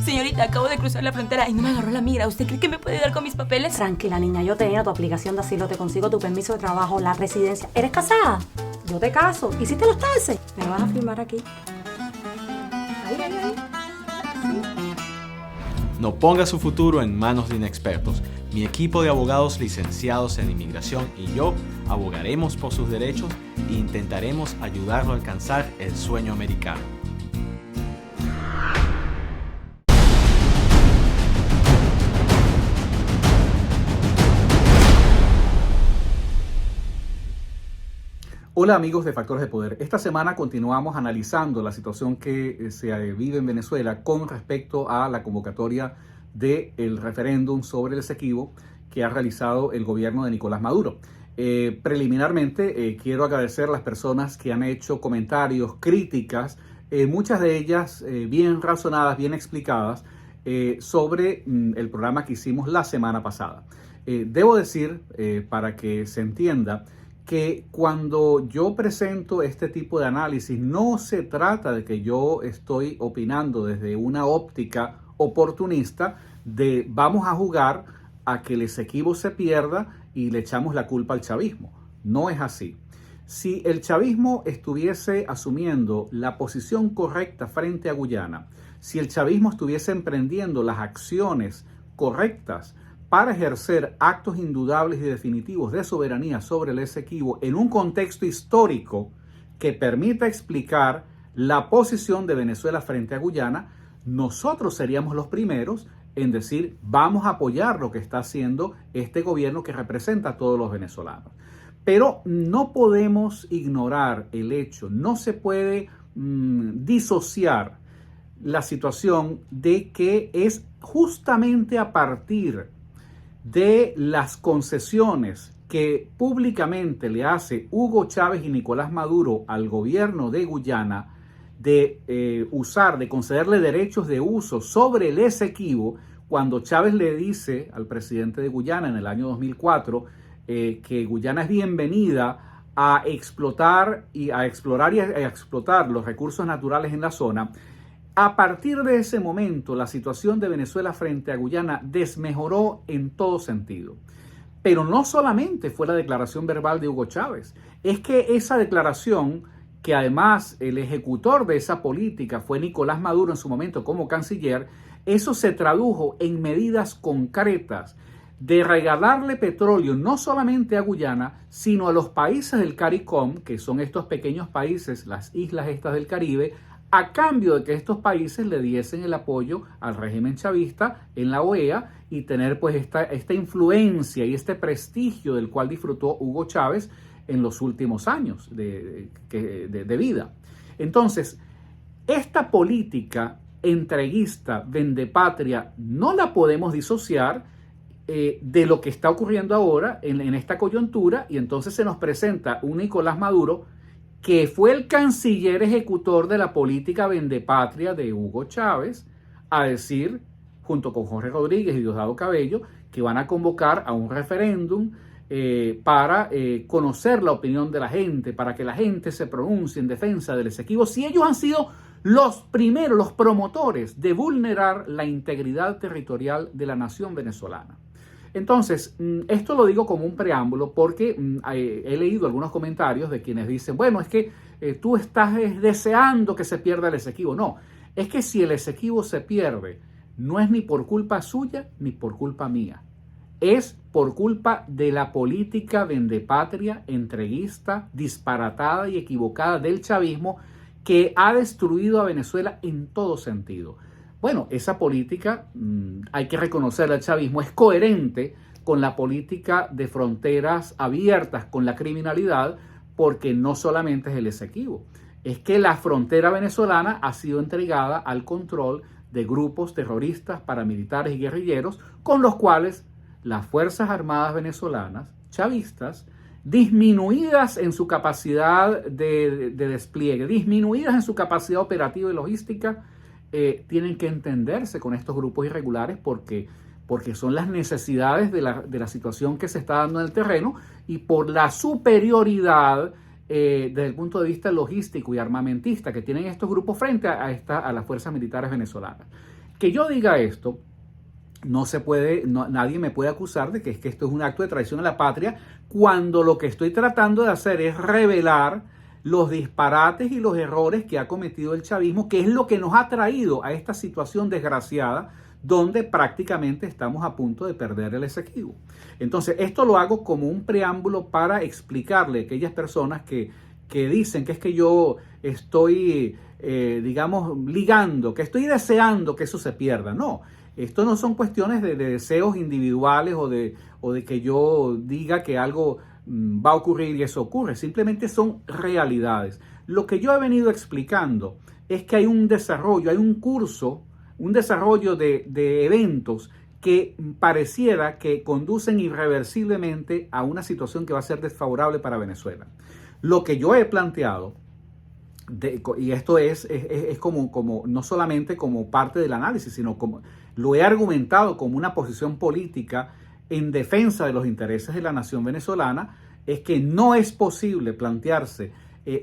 Señorita, acabo de cruzar la frontera y no me agarró la migra. ¿Usted cree que me puede ayudar con mis papeles? Tranquila, niña, yo tenía tu aplicación de asilo, te consigo tu permiso de trabajo, la residencia. ¿Eres casada? Yo te caso. ¿Hiciste los taxes? Me vas a firmar aquí. Ahí. No ponga su futuro en manos de inexpertos. Mi equipo de abogados licenciados en inmigración y yo abogaremos por sus derechos e intentaremos ayudarlo a alcanzar el sueño americano. Hola amigos de Factores de Poder. Esta semana continuamos analizando la situación que se vive en Venezuela con respecto a la convocatoria del referéndum sobre el Esequibo que ha realizado el gobierno de Nicolás Maduro. Preliminarmente quiero agradecer a las personas que han hecho comentarios, críticas, muchas de ellas bien razonadas, bien explicadas sobre el programa que hicimos la semana pasada. Debo decir, para que se entienda, que cuando yo presento este tipo de análisis no se trata de que yo estoy opinando desde una óptica oportunista de vamos a jugar a que el Esequibo se pierda y le echamos la culpa al chavismo. No es así. Si el chavismo estuviese asumiendo la posición correcta frente a Guyana, si el chavismo estuviese emprendiendo las acciones correctas para ejercer actos indudables y definitivos de soberanía sobre el Esequibo en un contexto histórico que permita explicar la posición de Venezuela frente a Guyana, nosotros seríamos los primeros en decir vamos a apoyar lo que está haciendo este gobierno que representa a todos los venezolanos. Pero no podemos ignorar el hecho, no se puede disociar la situación de que es justamente a partir de las concesiones que públicamente le hace Hugo Chávez y Nicolás Maduro al gobierno de Guyana de concederle derechos de uso sobre el Esequibo, cuando Chávez le dice al presidente de Guyana en el año 2004 que Guyana es bienvenida a explorar y a explotar los recursos naturales en la zona. A partir de ese momento, la situación de Venezuela frente a Guyana desmejoró en todo sentido. Pero no solamente fue la declaración verbal de Hugo Chávez, es que esa declaración, que además el ejecutor de esa política fue Nicolás Maduro en su momento como canciller, eso se tradujo en medidas concretas de regalarle petróleo no solamente a Guyana, sino a los países del CARICOM, que son estos pequeños países, las islas estas del Caribe, a cambio de que estos países le diesen el apoyo al régimen chavista en la OEA y tener pues esta influencia y este prestigio del cual disfrutó Hugo Chávez en los últimos años de vida. Entonces, esta política entreguista, vendepatria, no la podemos disociar de lo que está ocurriendo ahora en esta coyuntura, y entonces se nos presenta un Nicolás Maduro que fue el canciller ejecutor de la política vendepatria de Hugo Chávez, a decir, junto con Jorge Rodríguez y Diosdado Cabello, que van a convocar a un referéndum para conocer la opinión de la gente, para que la gente se pronuncie en defensa del Esequibo, si ellos han sido los primeros, los promotores de vulnerar la integridad territorial de la nación venezolana. Entonces, esto lo digo como un preámbulo porque he leído algunos comentarios de quienes dicen, bueno, es que tú estás deseando que se pierda el Esequibo. No, es que si el Esequibo se pierde, no es ni por culpa suya ni por culpa mía. Es por culpa de la política vendepatria, entreguista, disparatada y equivocada del chavismo que ha destruido a Venezuela en todo sentido. Bueno, esa política, hay que reconocerla, el chavismo es coherente con la política de fronteras abiertas con la criminalidad, porque no solamente es el Esequibo, es que la frontera venezolana ha sido entregada al control de grupos terroristas, paramilitares y guerrilleros, con los cuales las Fuerzas Armadas venezolanas, chavistas, disminuidas en su capacidad de despliegue, disminuidas en su capacidad operativa y logística, tienen que entenderse con estos grupos irregulares porque son las necesidades de la situación que se está dando en el terreno y por la superioridad desde el punto de vista logístico y armamentista que tienen estos grupos frente a las fuerzas militares venezolanas. que yo diga esto, no se puede, nadie me puede acusar de que esto es un acto de traición a la patria, cuando lo que estoy tratando de hacer es revelar los disparates y los errores que ha cometido el chavismo, que es lo que nos ha traído a esta situación desgraciada donde prácticamente estamos a punto de perder el Esequibo. Entonces, esto lo hago como un preámbulo para explicarle a aquellas personas que dicen que es que yo estoy, digamos, ligando, que estoy deseando que eso se pierda. No, esto no son cuestiones de deseos individuales o de que yo diga que algo va a ocurrir y eso ocurre. Simplemente son realidades. Lo que yo he venido explicando es que hay un desarrollo, hay un curso, un desarrollo de eventos que pareciera que conducen irreversiblemente a una situación que va a ser desfavorable para Venezuela. Lo que yo he planteado, y esto es como no solamente como parte del análisis, sino como lo he argumentado como una posición política en defensa de los intereses de la nación venezolana, es que no es posible plantearse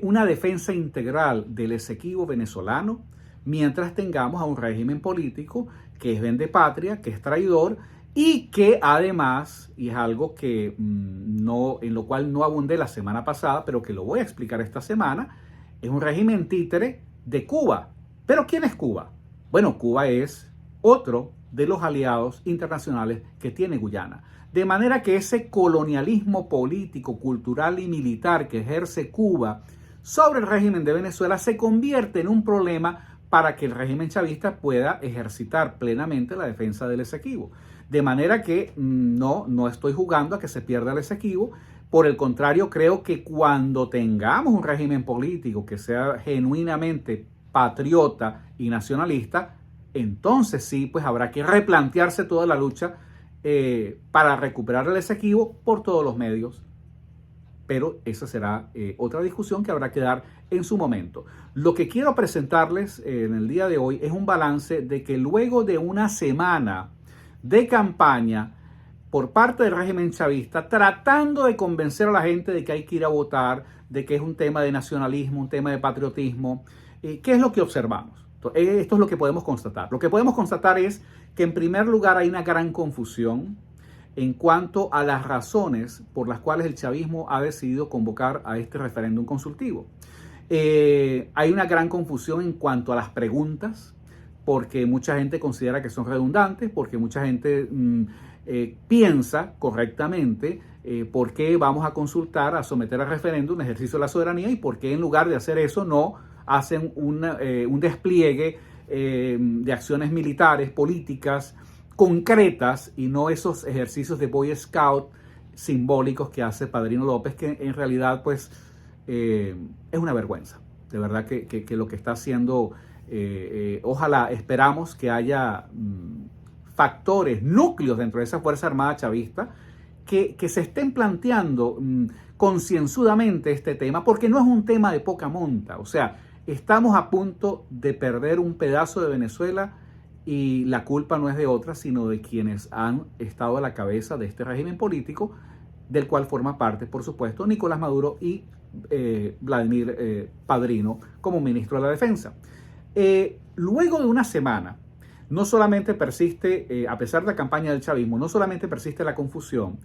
una defensa integral del Esequibo venezolano mientras tengamos a un régimen político que es vendepatria, que es traidor y que además, y es algo que en lo cual no abundé la semana pasada, pero que lo voy a explicar esta semana, es un régimen títere de Cuba. ¿Pero quién es Cuba? Bueno, Cuba es otro de los aliados internacionales que tiene Guyana. De manera que ese colonialismo político, cultural y militar que ejerce Cuba sobre el régimen de Venezuela se convierte en un problema para que el régimen chavista pueda ejercitar plenamente la defensa del Esequibo. De manera que no estoy jugando a que se pierda el Esequibo. Por el contrario, creo que cuando tengamos un régimen político que sea genuinamente patriota y nacionalista, entonces sí, pues habrá que replantearse toda la lucha para recuperar el Esequibo por todos los medios. Pero esa será otra discusión que habrá que dar en su momento. Lo que quiero presentarles en el día de hoy es un balance de que luego de una semana de campaña por parte del régimen chavista, tratando de convencer a la gente de que hay que ir a votar, de que es un tema de nacionalismo, un tema de patriotismo, ¿qué es lo que observamos? Esto es lo que podemos constatar. Lo que podemos constatar es que en primer lugar hay una gran confusión en cuanto a las razones por las cuales el chavismo ha decidido convocar a este referéndum consultivo. Hay una gran confusión en cuanto a las preguntas, porque mucha gente considera que son redundantes, porque mucha gente piensa correctamente por qué vamos a consultar, a someter a referéndum un ejercicio de la soberanía y por qué en lugar de hacer eso no hacen un despliegue de acciones militares, políticas, concretas y no esos ejercicios de Boy Scout simbólicos que hace Padrino López, que en realidad pues es una vergüenza. De verdad que lo que está haciendo, ojalá, esperamos que haya factores, núcleos dentro de esa Fuerza Armada chavista que se estén planteando concienzudamente este tema, porque no es un tema de poca monta. O sea, estamos a punto de perder un pedazo de Venezuela y la culpa no es de otras, sino de quienes han estado a la cabeza de este régimen político, del cual forma parte, por supuesto, Nicolás Maduro y Vladimir Padrino como ministro de la Defensa. Luego de una semana, no solamente persiste, a pesar de la campaña del chavismo, no solamente persiste la confusión,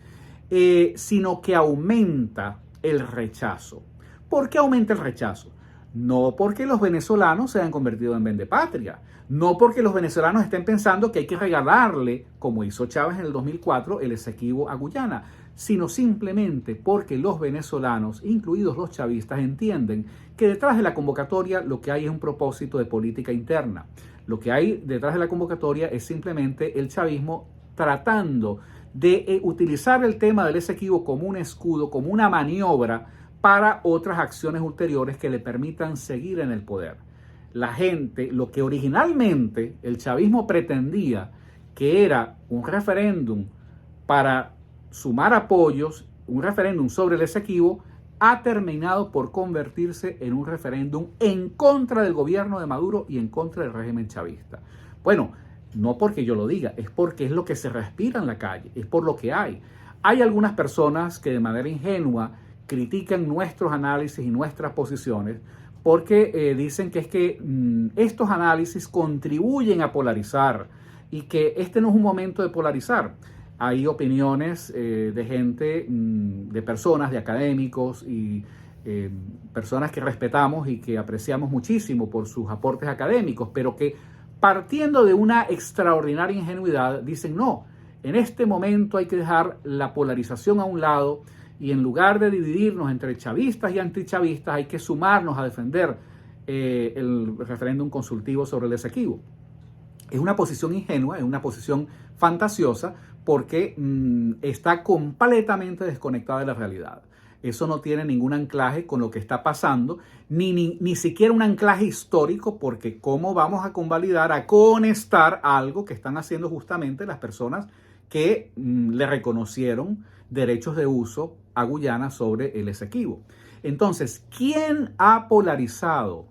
sino que aumenta el rechazo. ¿Por qué aumenta el rechazo? No porque los venezolanos se hayan convertido en vendepatria, no porque los venezolanos estén pensando que hay que regalarle, como hizo Chávez en el 2004, el Esequibo a Guyana, sino simplemente porque los venezolanos, incluidos los chavistas, entienden que detrás de la convocatoria lo que hay es un propósito de política interna. Lo que hay detrás de la convocatoria es simplemente el chavismo tratando de utilizar el tema del Esequibo como un escudo, como una maniobra para otras acciones ulteriores que le permitan seguir en el poder. La gente, lo que originalmente el chavismo pretendía, que era un referéndum para sumar apoyos, un referéndum sobre el Esequibo, ha terminado por convertirse en un referéndum en contra del gobierno de Maduro y en contra del régimen chavista. Bueno, no porque yo lo diga, es porque es lo que se respira en la calle, es por lo que hay. Hay algunas personas que de manera ingenua critican nuestros análisis y nuestras posiciones porque dicen que es que estos análisis contribuyen a polarizar y que este no es un momento de polarizar. Hay opiniones de gente, de personas, de académicos y personas que respetamos y que apreciamos muchísimo por sus aportes académicos, pero que partiendo de una extraordinaria ingenuidad dicen no, en este momento hay que dejar la polarización a un lado y en lugar de dividirnos entre chavistas y antichavistas hay que sumarnos a defender el referéndum consultivo sobre el Esequibo. Es una posición ingenua, es una posición fantasiosa porque está completamente desconectada de la realidad. Eso no tiene ningún anclaje con lo que está pasando, ni siquiera un anclaje histórico, porque ¿cómo vamos a convalidar, a conectar algo que están haciendo justamente las personas que le reconocieron derechos de uso a Guyana sobre el Esequibo? Entonces, ¿quién ha polarizado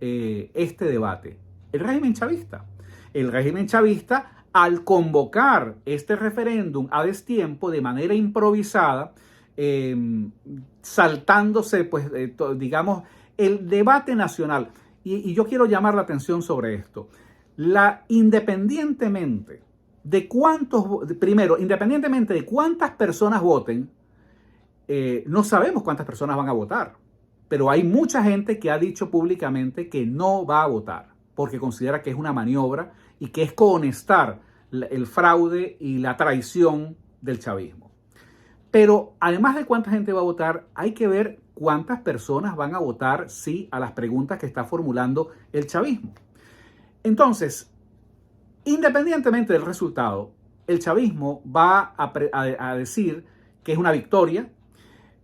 este debate? El régimen chavista. El régimen chavista, al convocar este referéndum a destiempo de manera improvisada, saltándose, pues, digamos, el debate nacional. Y yo quiero llamar la atención sobre esto. Independientemente de cuántas personas voten, no sabemos cuántas personas van a votar, pero hay mucha gente que ha dicho públicamente que no va a votar porque considera que es una maniobra y que es cohonestar el fraude y la traición del chavismo. Pero además de cuánta gente va a votar, hay que ver cuántas personas van a votar sí a las preguntas que está formulando el chavismo. Entonces, independientemente del resultado, el chavismo va a decir que es una victoria.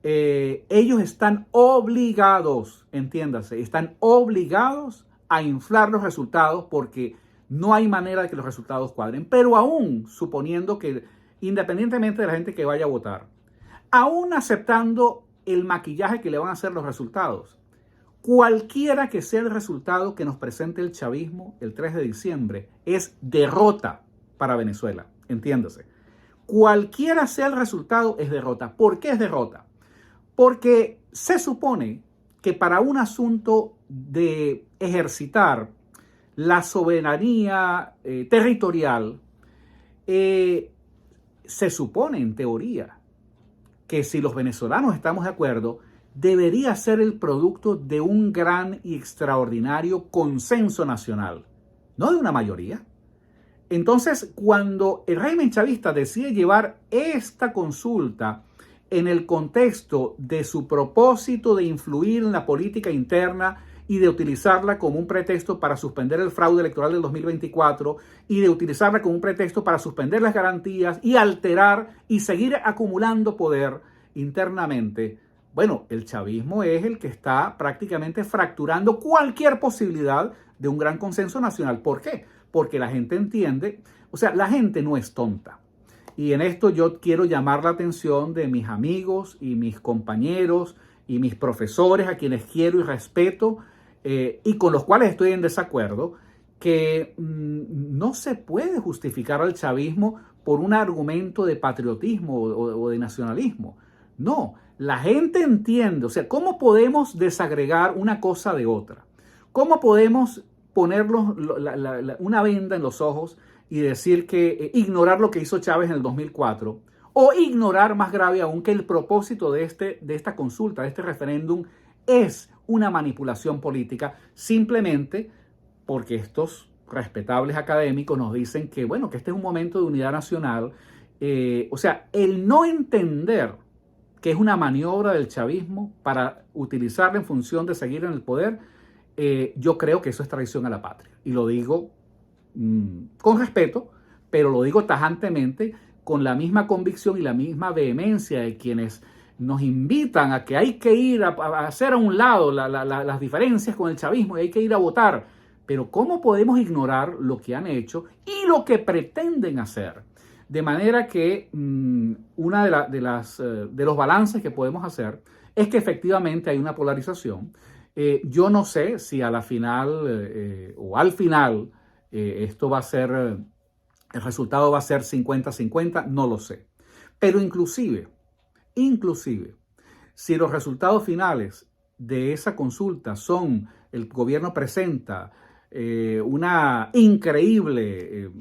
Ellos están obligados, entiéndase, están obligados a inflar los resultados porque no hay manera de que los resultados cuadren. Pero aún suponiendo que, independientemente de la gente que vaya a votar, aún aceptando el maquillaje que le van a hacer los resultados, cualquiera que sea el resultado que nos presente el chavismo el 3 de diciembre es derrota para Venezuela, entiéndase. Cualquiera sea el resultado es derrota. ¿Por qué es derrota? Porque se supone que para un asunto de ejercitar la soberanía territorial, se supone en teoría que si los venezolanos estamos de acuerdo, debería ser el producto de un gran y extraordinario consenso nacional, no de una mayoría. Entonces, cuando el régimen chavista decide llevar esta consulta en el contexto de su propósito de influir en la política interna y de utilizarla como un pretexto para suspender el fraude electoral del 2024 y de utilizarla como un pretexto para suspender las garantías y alterar y seguir acumulando poder internamente, bueno, el chavismo es el que está prácticamente fracturando cualquier posibilidad de un gran consenso nacional. ¿Por qué? Porque la gente entiende, o sea, la gente no es tonta. Y en esto yo quiero llamar la atención de mis amigos y mis compañeros y mis profesores a quienes quiero y respeto y con los cuales estoy en desacuerdo, que no se puede justificar al chavismo por un argumento de patriotismo o de nacionalismo. No, la gente entiende, o sea, ¿cómo podemos desagregar una cosa de otra? ¿Cómo podemos ponerlos una venda en los ojos y decir que ignorar lo que hizo Chávez en el 2004 o ignorar, más grave aún, que el propósito de esta consulta, de este referéndum, es una manipulación política simplemente porque estos respetables académicos nos dicen que, bueno, que este es un momento de unidad nacional. O sea, el no entender que es una maniobra del chavismo para utilizarla en función de seguir en el poder, yo creo que eso es traición a la patria. Y lo digo con respeto, pero lo digo tajantemente, con la misma convicción y la misma vehemencia de quienes nos invitan a que hay que ir a hacer a un lado las diferencias con el chavismo y hay que ir a votar. Pero ¿cómo podemos ignorar lo que han hecho y lo que pretenden hacer? De manera que una de los balances que podemos hacer es que efectivamente hay una polarización. Yo no sé si a la final o al final esto va a ser, el resultado va a ser 50-50, no lo sé. Pero inclusive, si los resultados finales de esa consulta son, el gobierno presenta una increíble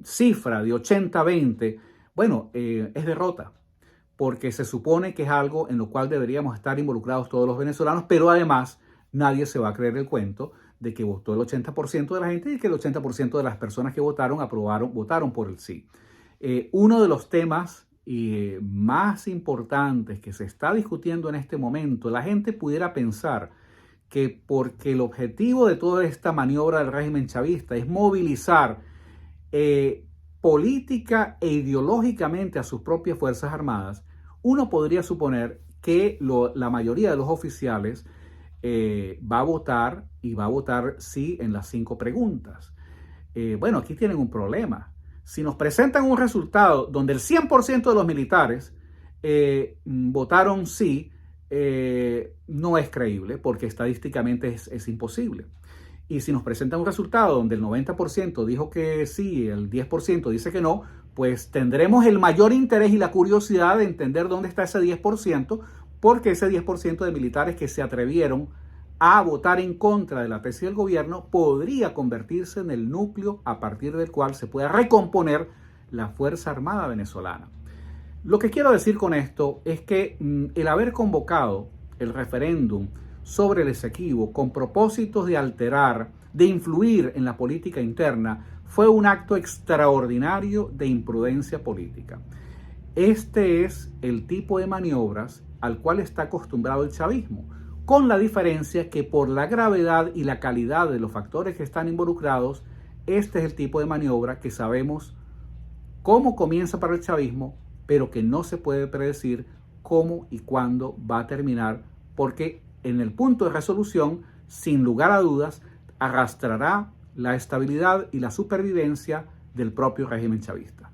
cifra de 80-20, bueno, es derrota, porque se supone que es algo en lo cual deberíamos estar involucrados todos los venezolanos, pero además nadie se va a creer el cuento de que votó el 80% de la gente y que el 80% de las personas que votaron votaron por el sí. Uno de los temas más importantes que se está discutiendo en este momento, la gente pudiera pensar que porque el objetivo de toda esta maniobra del régimen chavista es movilizar política e ideológicamente a sus propias Fuerzas Armadas, uno podría suponer que la mayoría de los oficiales va a votar y va a votar sí en las 5 preguntas. Bueno, aquí tienen un problema. Si nos presentan un resultado donde el 100% de los militares votaron sí, no es creíble porque estadísticamente es imposible. Y si nos presentan un resultado donde el 90% dijo que sí, el 10% dice que no, pues tendremos el mayor interés y la curiosidad de entender dónde está ese 10%, porque ese 10% de militares que se atrevieron a votar en contra de la tesis del gobierno podría convertirse en el núcleo a partir del cual se pueda recomponer la Fuerza Armada venezolana. Lo que quiero decir con esto es que el haber convocado el referéndum sobre el Esequibo con propósitos de alterar, de influir en la política interna, fue un acto extraordinario de imprudencia política. Este es el tipo de maniobras al cual está acostumbrado el chavismo, con la diferencia que por la gravedad y la calidad de los factores que están involucrados, este es el tipo de maniobra que sabemos cómo comienza para el chavismo, pero que no se puede predecir cómo y cuándo va a terminar, porque en el punto de resolución, sin lugar a dudas, arrastrará la estabilidad y la supervivencia del propio régimen chavista.